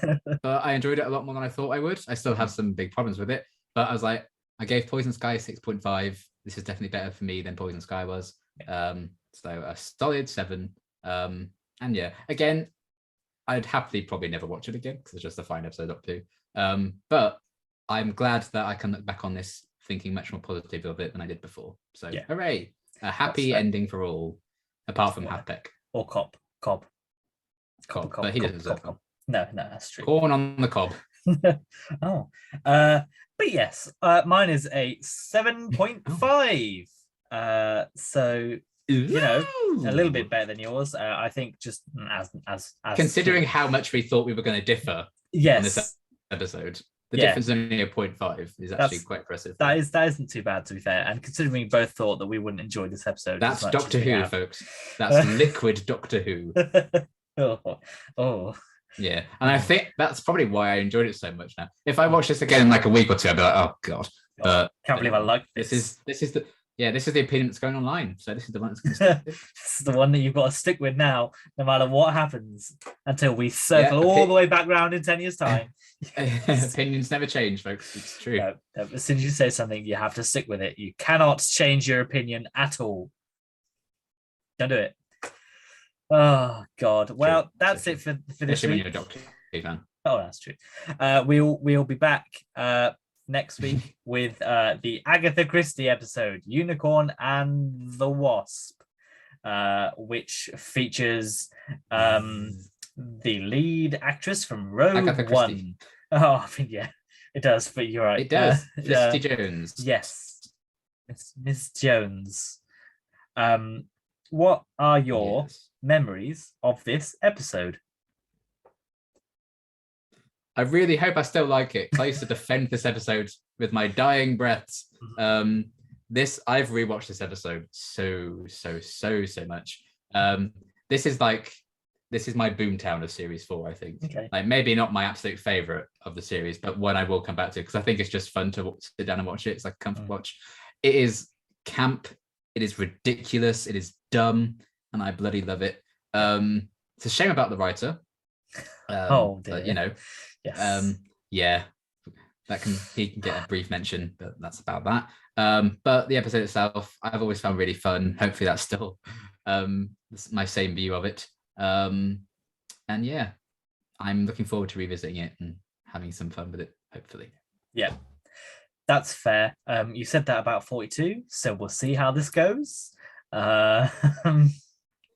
but I enjoyed it a lot more than I thought I would. I still have some big problems with it, but I was like, I gave Poison Sky 6.5. This is definitely better for me than Poison Sky was. So a solid 7. And yeah, again, I'd happily probably never watch it again because it's just a fine episode up to. But I'm glad that I can look back on this thinking much more positive of it than I did before. So hooray. A happy ending for all, apart from Halfpeck. Or Cobb. Cobb, but he doesn't deserve Cobb. No, that's true. Corn on the cob. Oh. But yes, mine is a 7.5. So you know, a little bit better than yours. I think just as considering how much we thought we were going to differ on this episode. The difference only a 0.5 is actually quite impressive. That isn't too bad, to be fair. And considering we both thought that we wouldn't enjoy this episode. That's Doctor Who, folks. That's liquid Doctor Who. Oh. Yeah. And I think that's probably why I enjoyed it so much now. If I watch this again in like a week or two, I'd be like, oh God. Can't believe I like this. This is the opinion that's going online. So this is the one that's going to stick. This is the one that you've got to stick with now, no matter what happens, until we circle all the way back round in 10 years' time. Opinions never change, folks. It's true. No, as soon as you say something, you have to stick with it. You cannot change your opinion at all. Don't do it. Oh God. Well, that's it for this week. You're a Doctor Who fan. Oh, that's true. We'll be back next week with the Agatha Christie episode, Unicorn and the Wasp, which features the lead actress from Rogue One. Oh, I mean, yeah, it does, but you're right. It does. Felicity Jones. Yes. It's Miss Jones. What are your memories of this episode? I really hope I still like it. I used to defend this episode with my dying breaths. I've rewatched this episode so much. This is my boomtown of series 4, I think. Okay. Like maybe not my absolute favorite of the series, but one I will come back to because I think it's just fun to sit down and watch it. It's like a comfort watch. It is camp. It is ridiculous. It is dumb, and I bloody love it. It's a shame about the writer. Oh dear. But, you know. Yes. He can get a brief mention, but that's about that. But the episode itself, I've always found really fun. Hopefully that's still my same view of it. And yeah, I'm looking forward to revisiting it and having some fun with it, hopefully. Yeah. That's fair. You said that about 42, so we'll see how this goes. Uh,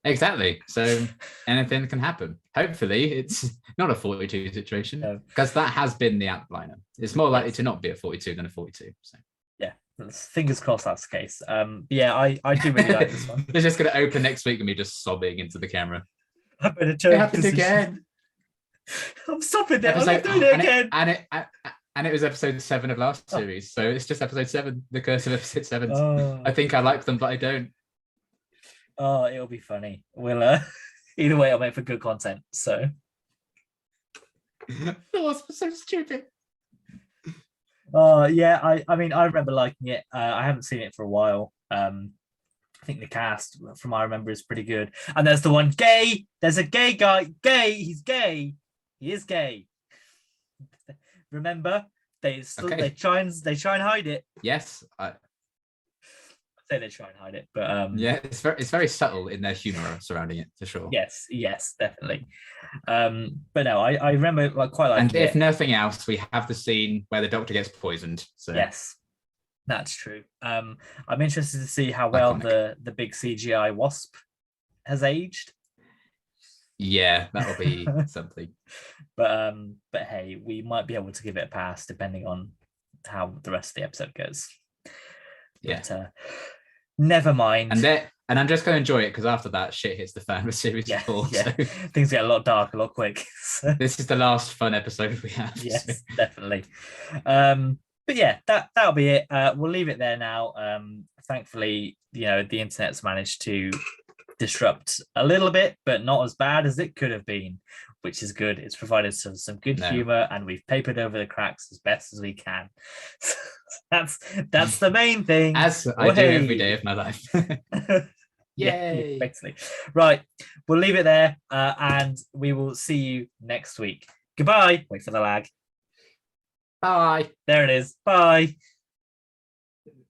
Exactly. So anything can happen. Hopefully, it's not a 42 situation No. because that has been the outliner. It's more likely Yes. to not be a 42 than a 42. So Yeah, fingers crossed that's the case. Yeah, I do really like this one. It's just going to open next week and me just sobbing into the camera. I'm in a It terrible happened position. again. I'm stopping it. I'm not doing it again. And it was episode 7 of last series, so it's just episode 7, the curse of episode 7. Oh. I think I like them, but I don't. Oh, it'll be funny. We'll either way, I'll make for good content. So It was so stupid. yeah, I mean, I remember liking it. I haven't seen it for a while. I think the cast, from what I remember, is pretty good. And there's the one gay. There's a gay guy. Gay. He's gay. He is gay. Remember, they try and hide it. Yes, I say they try and hide it, but yeah, it's very subtle in their humor surrounding it, for sure. Yes, definitely. But no, I remember quite liking it. And if it. nothing else, we have the scene where the Doctor gets poisoned. So yes, that's true. I'm interested to see how well Iconic. the big CGI wasp has aged. Yeah, that'll be something. But hey, we might be able to give it a pass depending on how the rest of the episode goes. Yeah. But never mind. And I'm just going to enjoy it because after that, shit hits the fan with series 4. Yeah. So. Things get a lot dark a lot quick. So. This is the last fun episode we have. Yes, so. definitely. But yeah, that'll be it. We'll leave it there now. Thankfully, the internet's managed to disrupt a little bit, but not as bad as it could have been, which is good. It's provided some good humor, and we've papered over the cracks as best as we can. That's the main thing. As I do every day of my life. Yay! Yeah, basically. Right, we'll leave it there, and we will see you next week. Goodbye. Wait for the lag. Bye. There it is. Bye.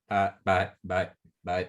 Bye.